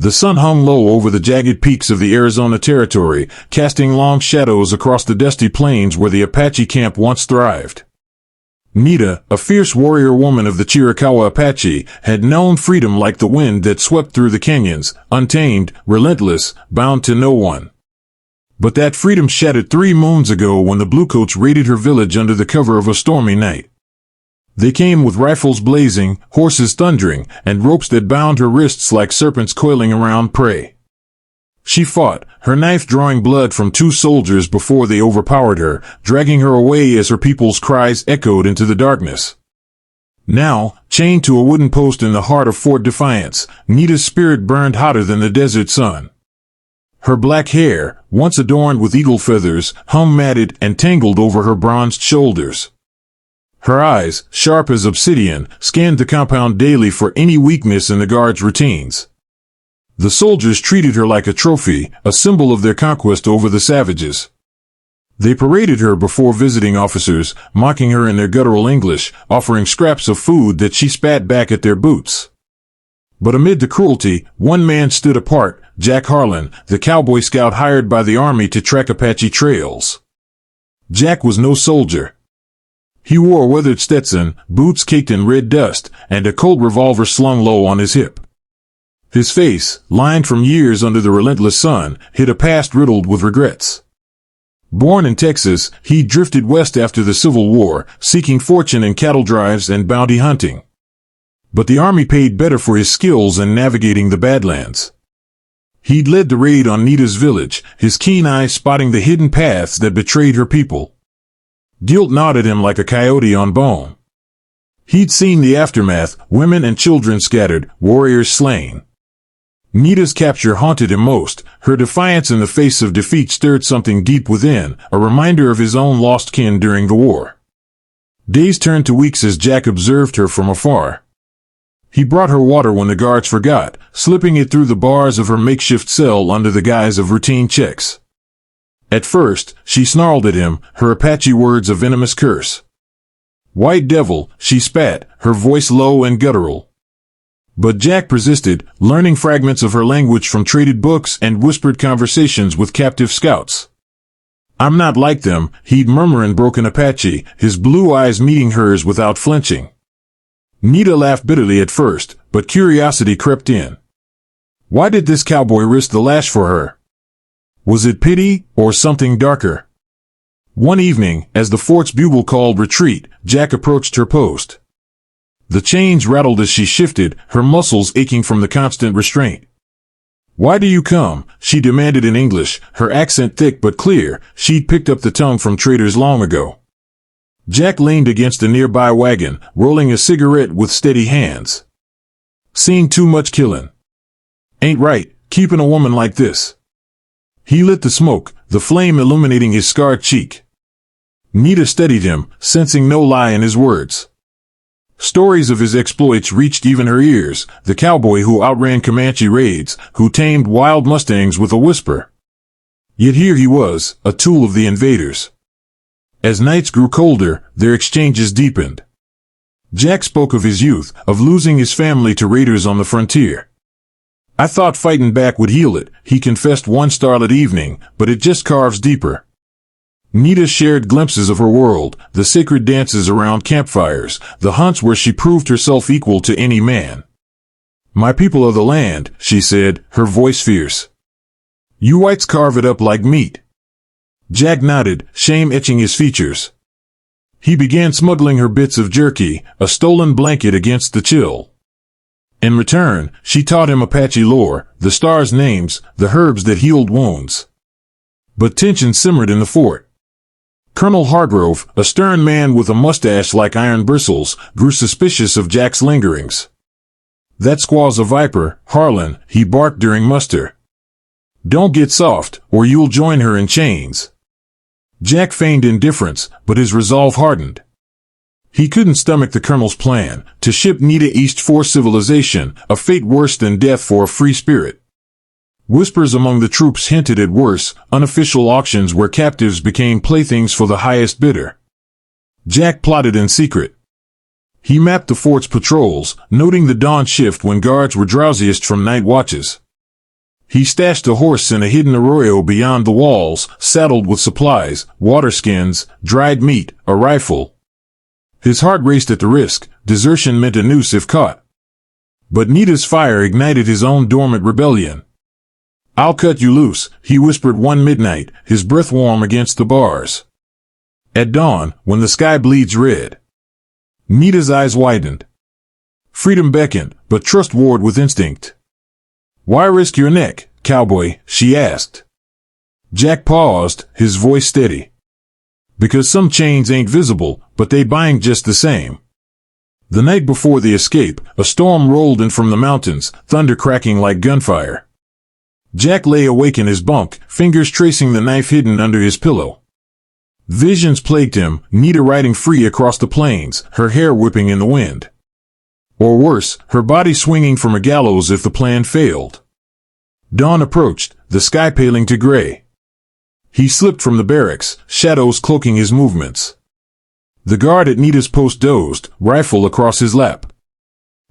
The sun hung low over the jagged peaks of the Arizona Territory, casting long shadows across the dusty plains where the Apache camp once thrived. Nita, a fierce warrior woman of the Chiricahua Apache, had known freedom like the wind that swept through the canyons, untamed, relentless, bound to no one. But that freedom shattered 3 moons ago when the Bluecoats raided her village under the cover of a stormy night. They came with rifles blazing, horses thundering, and ropes that bound her wrists like serpents coiling around prey. She fought, her knife drawing blood from 2 soldiers before they overpowered her, dragging her away as her people's cries echoed into the darkness. Now, chained to a wooden post in the heart of Fort Defiance, Nita's spirit burned hotter than the desert sun. Her black hair, once adorned with eagle feathers, hung matted and tangled over her bronzed shoulders. Her eyes, sharp as obsidian, scanned the compound daily for any weakness in the guards' routines. The soldiers treated her like a trophy, a symbol of their conquest over the savages. They paraded her before visiting officers, mocking her in their guttural English, offering scraps of food that she spat back at their boots. But amid the cruelty, one man stood apart, Jack Harlan, the cowboy scout hired by the army to track Apache trails. Jack was no soldier. He wore a weathered Stetson, boots caked in red dust, and a Colt revolver slung low on his hip. His face, lined from years under the relentless sun, hid a past riddled with regrets. Born in Texas, he drifted west after the Civil War, seeking fortune in cattle drives and bounty hunting. But the army paid better for his skills in navigating the Badlands. He'd led the raid on Nita's village, his keen eye spotting the hidden paths that betrayed her people. Guilt gnawed at him like a coyote on bone. He'd seen the aftermath, women and children scattered, warriors slain. Nita's capture haunted him most. Her defiance in the face of defeat stirred something deep within, a reminder of his own lost kin during the war. Days turned to weeks as Jack observed her from afar. He brought her water when the guards forgot, slipping it through the bars of her makeshift cell under the guise of routine checks. At first, she snarled at him, her Apache words a venomous curse. "White devil," she spat, her voice low and guttural. But Jack persisted, learning fragments of her language from traded books and whispered conversations with captive scouts. "I'm not like them," he'd murmur in broken Apache, his blue eyes meeting hers without flinching. Nita laughed bitterly at first, but curiosity crept in. Why did this cowboy risk the lash for her? Was it pity, or something darker? One evening, as the fort's bugle called retreat, Jack approached her post. The chains rattled as she shifted, her muscles aching from the constant restraint. "Why do you come?" she demanded in English, her accent thick but clear. She'd picked up the tongue from traders long ago. Jack leaned against a nearby wagon, rolling a cigarette with steady hands. "Seen too much killin'. Ain't right, keeping a woman like this." He lit the smoke, the flame illuminating his scarred cheek. Nita studied him, sensing no lie in his words. Stories of his exploits reached even her ears, the cowboy who outran Comanche raids, who tamed wild mustangs with a whisper. Yet here he was, a tool of the invaders. As nights grew colder, their exchanges deepened. Jack spoke of his youth, of losing his family to raiders on the frontier. "I thought fighting back would heal it," he confessed one starlit evening, "but it just carves deeper." Nita shared glimpses of her world, the sacred dances around campfires, the hunts where she proved herself equal to any man. "My people are the land," she said, her voice fierce. "You whites carve it up like meat." Jack nodded, shame etching his features. He began smuggling her bits of jerky, a stolen blanket against the chill. In return, she taught him Apache lore, the stars' names, the herbs that healed wounds. But tension simmered in the fort. Colonel Hargrove, a stern man with a mustache like iron bristles, grew suspicious of Jack's lingerings. "That squaw's a viper, Harlan," he barked during muster. "Don't get soft, or you'll join her in chains." Jack feigned indifference, but his resolve hardened. He couldn't stomach the colonel's plan, to ship Nita east for civilization, a fate worse than death for a free spirit. Whispers among the troops hinted at worse, unofficial auctions where captives became playthings for the highest bidder. Jack plotted in secret. He mapped the fort's patrols, noting the dawn shift when guards were drowsiest from night watches. He stashed a horse in a hidden arroyo beyond the walls, saddled with supplies, water skins, dried meat, a rifle. His heart raced at the risk. Desertion meant a noose if caught. But Nita's fire ignited his own dormant rebellion. "I'll cut you loose," he whispered one midnight, his breath warm against the bars. At dawn, when the sky bleeds red, Nita's eyes widened. Freedom beckoned, but trust warred with instinct. "Why risk your neck, cowboy?" she asked. Jack paused, his voice steady. "Because some chains ain't visible, but they bind just the same." The night before the escape, a storm rolled in from the mountains, thunder cracking like gunfire. Jack lay awake in his bunk, fingers tracing the knife hidden under his pillow. Visions plagued him, Nita riding free across the plains, her hair whipping in the wind. Or worse, her body swinging from a gallows if the plan failed. Dawn approached, the sky paling to gray. He slipped from the barracks, shadows cloaking his movements. The guard at Nita's post dozed, rifle across his lap.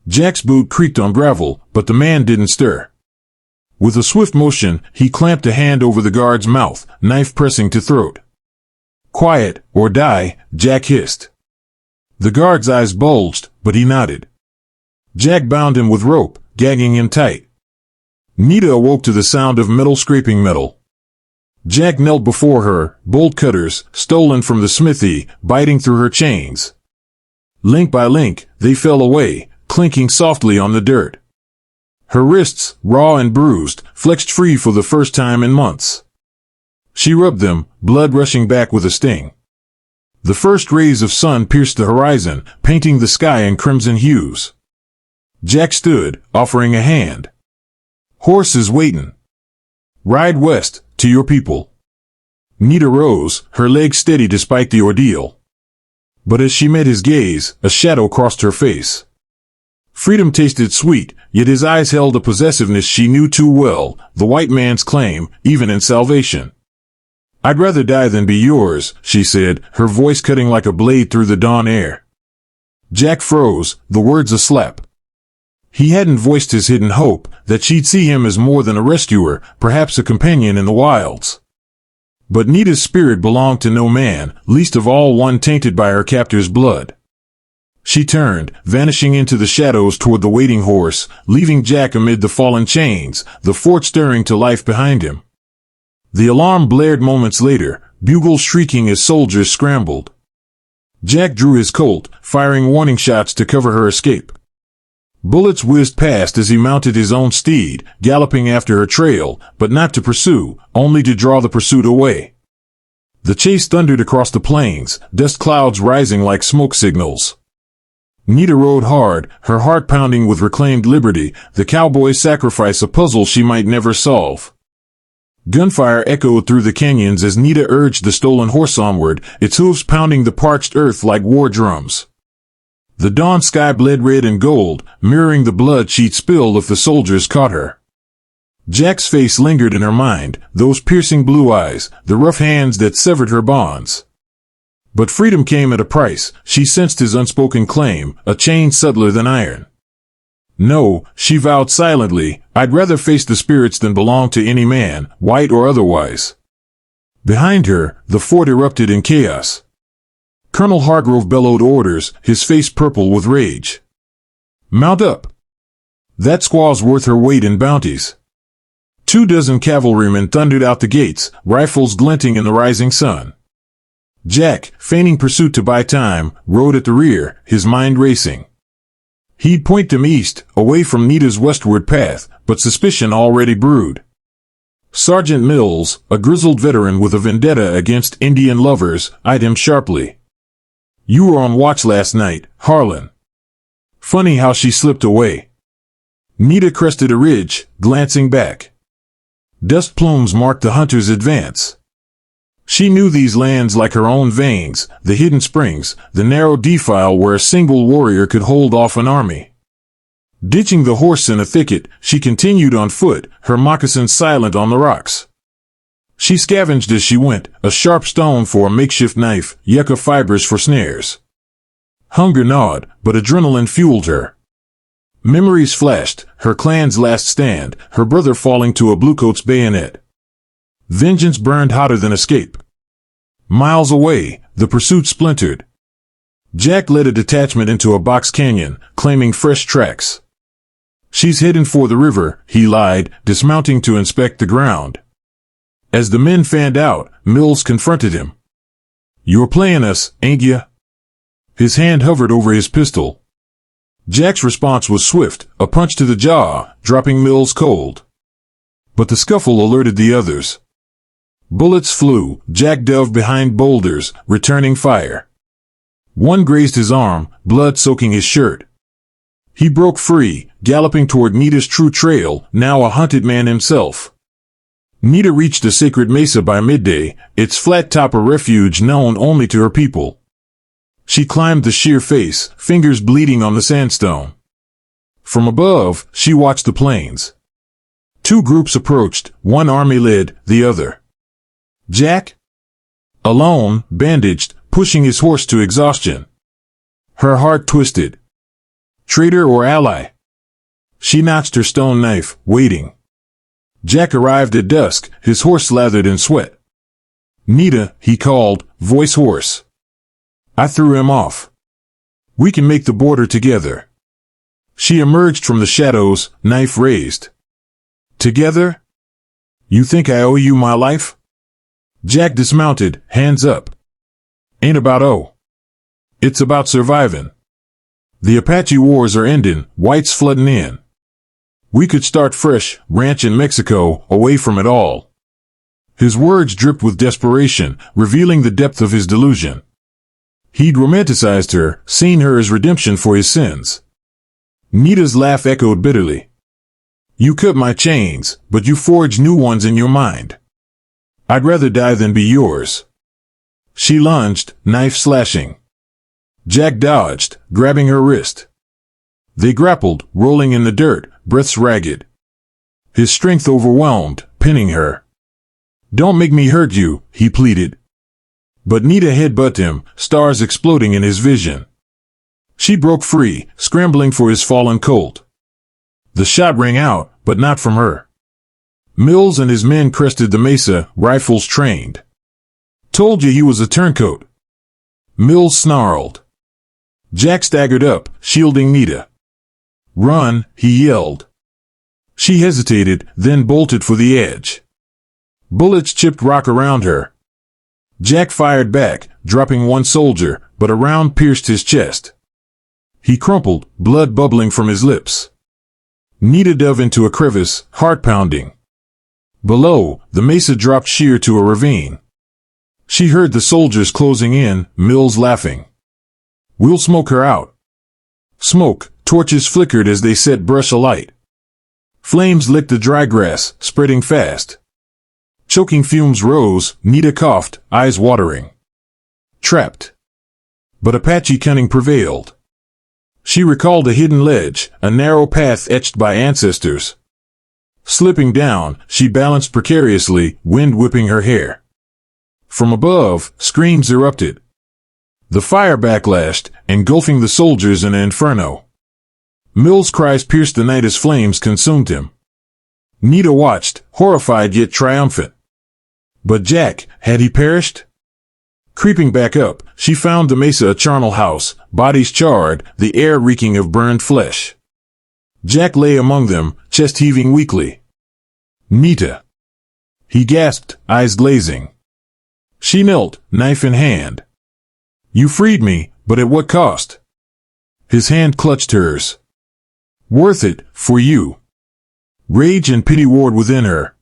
Jack's boot creaked on gravel, but the man didn't stir. With a swift motion, he clamped a hand over the guard's mouth, knife pressing to throat. "Quiet, or die," Jack hissed. The guard's eyes bulged, but he nodded. Jack bound him with rope, gagging him tight. Nita awoke to the sound of metal scraping metal. Jack knelt before her, bolt cutters, stolen from the smithy, biting through her chains. Link by link, they fell away, clinking softly on the dirt. Her wrists, raw and bruised, flexed free for the first time in months. She rubbed them, blood rushing back with a sting. The first rays of sun pierced the horizon, painting the sky in crimson hues. Jack stood, offering a hand. "Horse is waitin'. Ride west, to your people." Nita rose, her legs steady despite the ordeal. But as she met his gaze, a shadow crossed her face. Freedom tasted sweet, yet his eyes held a possessiveness she knew too well, the white man's claim, even in salvation. "I'd rather die than be yours," she said, her voice cutting like a blade through the dawn air. Jack froze, the words a slap. He hadn't voiced his hidden hope, that she'd see him as more than a rescuer, perhaps a companion in the wilds. But Nita's spirit belonged to no man, least of all one tainted by her captor's blood. She turned, vanishing into the shadows toward the waiting horse, leaving Jack amid the fallen chains, the fort stirring to life behind him. The alarm blared moments later, bugles shrieking as soldiers scrambled. Jack drew his Colt, firing warning shots to cover her escape. Bullets whizzed past as he mounted his own steed, galloping after her trail, but not to pursue, only to draw the pursuit away. The chase thundered across the plains, dust clouds rising like smoke signals. Nita rode hard, her heart pounding with reclaimed liberty, the cowboy's sacrifice a puzzle she might never solve. Gunfire echoed through the canyons as Nita urged the stolen horse onward, its hooves pounding the parched earth like war drums. The dawn sky bled red and gold, mirroring the blood she'd spill if the soldiers caught her. Jack's face lingered in her mind, those piercing blue eyes, the rough hands that severed her bonds. But freedom came at a price. She sensed his unspoken claim, a chain subtler than iron. "No," she vowed silently, "I'd rather face the spirits than belong to any man, white or otherwise." Behind her, the fort erupted in chaos. Colonel Hargrove bellowed orders, his face purple with rage. "Mount up. That squaw's worth her weight in bounties." 24 cavalrymen thundered out the gates, rifles glinting in the rising sun. Jack, feigning pursuit to buy time, rode at the rear, his mind racing. He'd point them east, away from Nita's westward path, but suspicion already brewed. Sergeant Mills, a grizzled veteran with a vendetta against Indian lovers, eyed him sharply. "You were on watch last night, Harlan." Funny how she slipped away. Nita crested a ridge, glancing back. Dust plumes marked the hunter's advance. She knew these lands like her own veins, the hidden springs, the narrow defile where a single warrior could hold off an army. Ditching the horse in a thicket, she continued on foot, her moccasins silent on the rocks. She scavenged as she went, a sharp stone for a makeshift knife, yucca fibers for snares. Hunger gnawed, but adrenaline fueled her. Memories flashed, her clan's last stand, her brother falling to a bluecoat's bayonet. Vengeance burned hotter than escape. Miles away, the pursuit splintered. Jack led a detachment into a box canyon, claiming fresh tracks. She's heading for the river, he lied, dismounting to inspect the ground. As the men fanned out, Mills confronted him. "You're playing us, ain't ya?" His hand hovered over his pistol. Jack's response was swift, a punch to the jaw, dropping Mills cold. But the scuffle alerted the others. Bullets flew, Jack dove behind boulders, returning fire. One grazed his arm, blood soaking his shirt. He broke free, galloping toward Nita's true trail, now a hunted man himself. Nita reached the sacred mesa by midday, its flat top a refuge known only to her people. She climbed the sheer face, fingers bleeding on the sandstone. From above, she watched the plains. Two groups approached, one army led, the other. Jack? Alone, bandaged, pushing his horse to exhaustion. Her heart twisted. Traitor or ally? She notched her stone knife, waiting. Jack arrived at dusk, his horse slathered in sweat. "Nita," he called, voice hoarse. I threw him off. "We can make the border together." She emerged from the shadows, knife raised. "Together? You think I owe you my life?" Jack dismounted, hands up. "Ain't about oh. It's about surviving. The Apache wars are ending, whites flooding in. We could start fresh, ranch in Mexico, away from it all." His words dripped with desperation, revealing the depth of his delusion. He'd romanticized her, seen her as redemption for his sins. Nita's laugh echoed bitterly. "You cut my chains, but you forged new ones in your mind. I'd rather die than be yours." She lunged, knife slashing. Jack dodged, grabbing her wrist. They grappled, rolling in the dirt, breaths ragged. His strength overwhelmed, pinning her. "Don't make me hurt you," he pleaded. But Nita headbutted him, stars exploding in his vision. She broke free, scrambling for his fallen colt. The shot rang out, but not from her. Mills and his men crested the mesa, rifles trained. "Told you he was a turncoat." Mills snarled. Jack staggered up, shielding Nita. "Run," he yelled. She hesitated, then bolted for the edge. Bullets chipped rock around her. Jack fired back, dropping one soldier, but a round pierced his chest. He crumpled, blood bubbling from his lips. Nita dove into a crevice, heart pounding. Below, the mesa dropped sheer to a ravine. She heard the soldiers closing in, Mills laughing. "We'll smoke her out." Smoke, torches flickered as they set brush alight. Flames licked the dry grass, spreading fast. Choking fumes rose, Nita coughed, eyes watering. Trapped. But Apache cunning prevailed. She recalled a hidden ledge, a narrow path etched by ancestors. Slipping down, she balanced precariously, wind whipping her hair. From above, screams erupted. The fire backlashed, engulfing the soldiers in an inferno. Mills' cries pierced the night as flames consumed him. Nita watched, horrified yet triumphant. But Jack, had he perished? Creeping back up, she found the mesa a charnel house, bodies charred, the air reeking of burned flesh. Jack lay among them, chest heaving weakly. "Nita!" He gasped, eyes glazing. She knelt, knife in hand. "You freed me, but at what cost?" His hand clutched hers. "Worth it, for you." Rage and pity warred within her.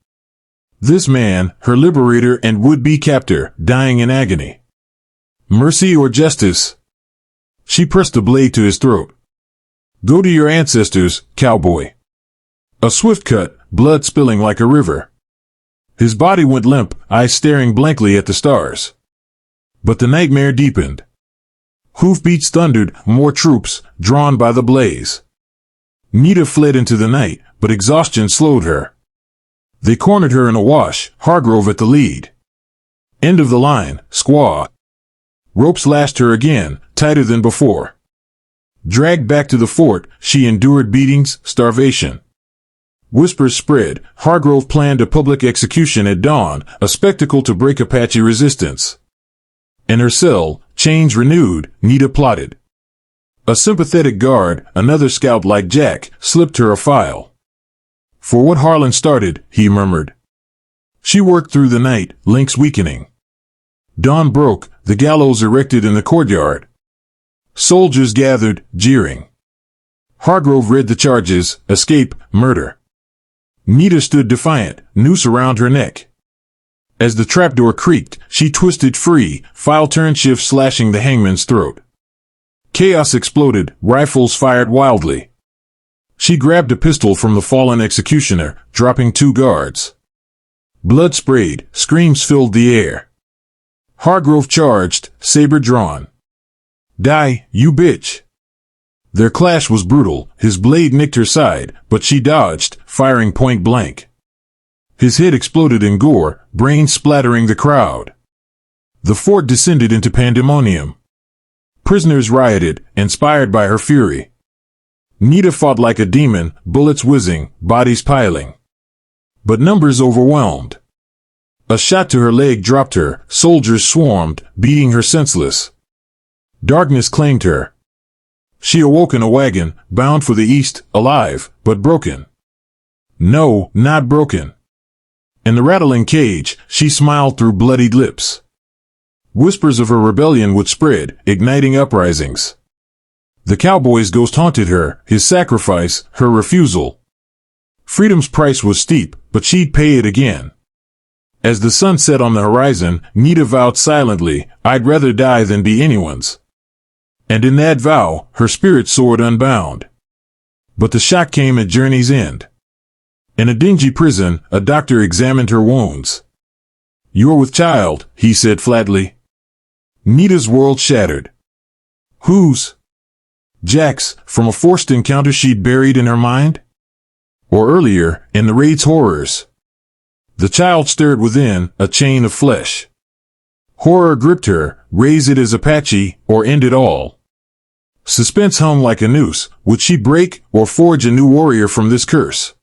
This man, her liberator and would-be captor, dying in agony. Mercy or justice? She pressed the blade to his throat. "Go to your ancestors, cowboy." A swift cut, blood spilling like a river. His body went limp, eyes staring blankly at the stars. But the nightmare deepened. Hoofbeats thundered, more troops, drawn by the blaze. Nita fled into the night, but exhaustion slowed her. They cornered her in a wash, Hargrove at the lead. End of the line, squaw. Ropes lashed her again, tighter than before. Dragged back to the fort, she endured beatings, starvation. Whispers spread. Hargrove planned a public execution at dawn, a spectacle to break Apache resistance. In her cell, chains renewed, Nita plotted. A sympathetic guard, another scout like Jack, slipped her a file. For what Harlan started, he murmured. She worked through the night, links weakening. Dawn broke, the gallows erected in the courtyard. Soldiers gathered, jeering. Hargrove read the charges: escape, murder. Nita stood defiant, noose around her neck. As the trapdoor creaked, she twisted free, file turn shift slashing the hangman's throat. Chaos exploded, rifles fired wildly. She grabbed a pistol from the fallen executioner, dropping 2 guards. Blood sprayed, screams filled the air. Hargrove charged, saber drawn. Die, you bitch! Their clash was brutal. His blade nicked her side, but she dodged, firing point blank. His head exploded in gore, brains splattering the crowd. The fort descended into pandemonium. Prisoners rioted, inspired by her fury. Nita fought like a demon, bullets whizzing, bodies piling. But numbers overwhelmed. A shot to her leg dropped her, soldiers swarmed, beating her senseless. Darkness claimed her. She awoke in a wagon, bound for the east, alive, but broken. No, not broken. In the rattling cage, she smiled through bloodied lips. Whispers of her rebellion would spread, igniting uprisings. The cowboy's ghost haunted her, his sacrifice, her refusal. Freedom's price was steep, but she'd pay it again. As the sun set on the horizon, Nita vowed silently, "I'd rather die than be anyone's." And in that vow, her spirit soared unbound. But the shock came at journey's end. In a dingy prison, a doctor examined her wounds. "You're with child," he said flatly. Nita's world shattered. Whose? Jack's, from a forced encounter she'd buried in her mind? Or earlier, in the raid's horrors? The child stirred within, a chain of flesh. Horror gripped her, raise it as Apache, or end it all. Suspense hung like a noose. Would she break, or forge a new warrior from this curse?